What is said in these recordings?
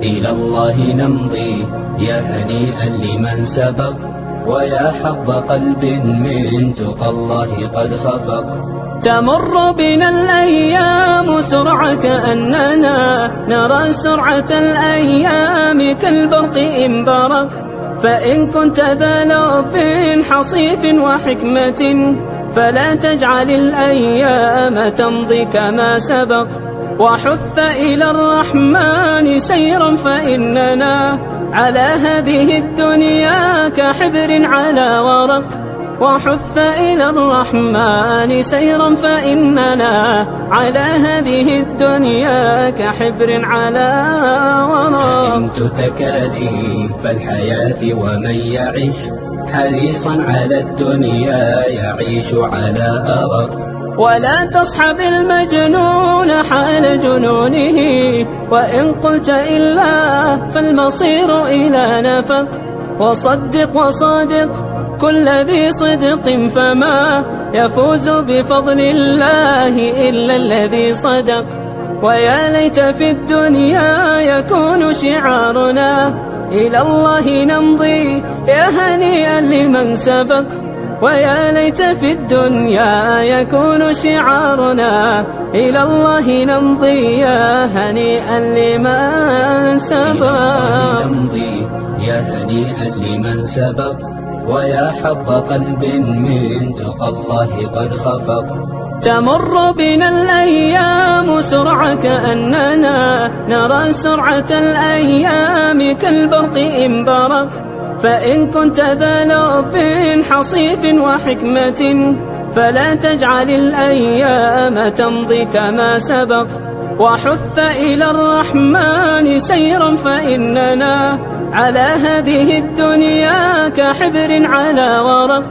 إلى الله نمضي يا هنيئا لمن سبق، ويا حظ قلب من تقى الله قد خفق. تمر بنا الأيام سرعة كأننا نرى سرعة الأيام كالبرق إن برق. فإن كنت ذا لب حصيف وحكمة فلا تجعل الأيام تمضي كما سبق. وحث إلى الرحمن سيرا فإننا على هذه الدنيا كحبر على ورق. وحث إلى الرحمن سيرا فإننا على هذه الدنيا كحبر على ورق. سئمت تكاليف الحياة ومن يعيش حريصا على الدنيا يعيش على أرق. ولا تصحب المجنون حال جنونه، وإن قلت إلا فالمصير إلى نفق. وصدق وصادق كل ذي صدق فما يفوز بفضل الله إلا الذي صدق. ويا ليت في الدنيا يكون شعارنا إلى الله نمضي يا هنيئا لمن سبق. ويا ليت في الدنيا يكون شعارنا إلى الله نمضي يا هنيئا لمن سبق. نمضي يا هنيئا لمن سبق، ويا حظ قلب من تقى الله قد خفق. تمر بنا الأيام سرعة كأننا نرى سرعة الأيام كالبرق إن برق. فإن كنت ذا لب حصيف وحكمة فلا تجعل الأيام تمضي كما سبق. وحث إلى الرحمن سيرا فإننا على هذه الدنيا كحبر على ورق.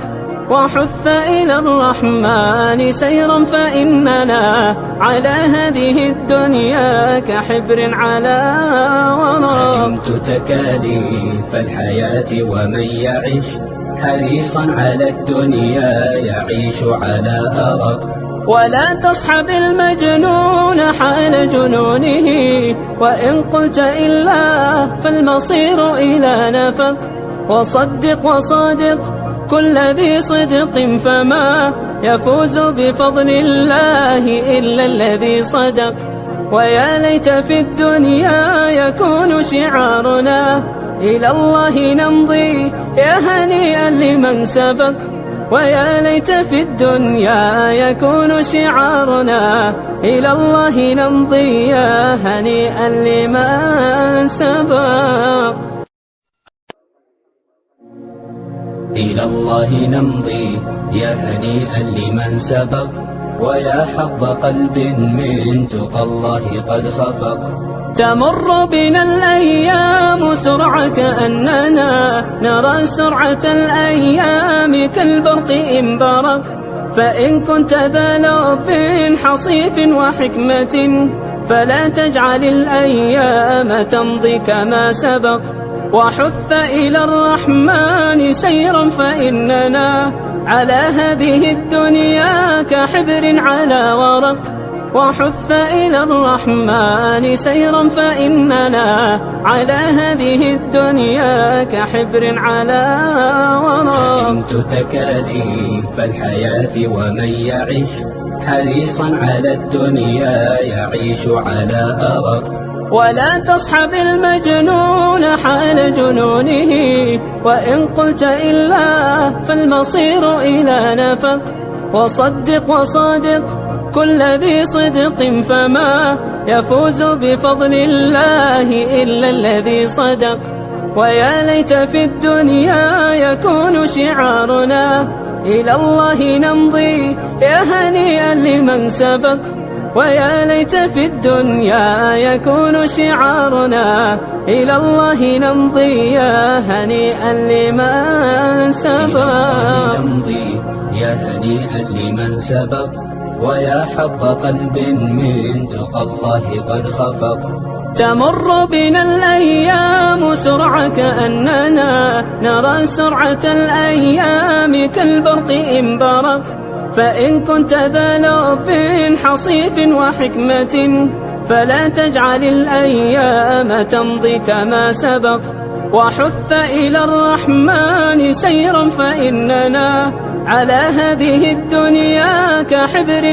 وحث إلى الرحمن سيرا فإننا على هذه الدنيا كحبر على ورق. سئمت تكاليف الحياة ومن يعيش حريصا على الدنيا يعيش على أرق. ولا تصحب المجنون حال جنونه، وإن قلت إلا فالمصير إلى نفق. وصدق وصادق كل ذي صدق فما يفوز بفضل الله إلا الذي صدق. ويا ليت في الدنيا يكون شعارنا إلى الله نمضي يا هنيئا لمن سبق. ويا ليت في الدنيا يكون شعارنا إلى الله نمضي يا هنيئا لمن سبق. إلى الله نمضي يا هنيئا لمن سبق، ويا حظ قلب من تقى الله قد خفق. تمر بنا الأيام سرعة كأننا نرى سرعة الأيام كالبرق إن برق. فإن كنت ذا لب حصيف وحكمة فلا تجعل الأيام تمضي كما سبق. وحث إلى الرحمن سيرا فإننا على هذه الدنيا كحبر على ورق. وحث إلى الرحمن سيرا فإننا على هذه الدنيا كحبر على ورق. سئمت تكاليف الحياة ومن يعيش حريصا على الدنيا يعيش على أرق. ولا تصحب المجنون حال جنونه، وإن قلت إلا فالمصير إلى نفق. وصدق وصادق كل ذي صدق فما يفوز بفضل الله إلا الذي صدق. ويا ليت في الدنيا يكون شعارنا إلى الله نمضي يا هنيئا لمن سبق. ويا ليت في الدنيا يكون شعارنا إلى الله نمضي يا هنيئا لمن سبق. نمضي يا هنيئا لمن سبق، ويا حظ قلب من تقى الله قد خفق. تمر بنا الأيام سرعة كأننا نرى سرعة الأيام كالبرق إن برق. فإن كنت ذا لب حصيف وحكمة فلا تجعل الأيام تمضي كما سبق، وحث إلى الرحمن سيرا، فإننا على هذه الدنيا كحبر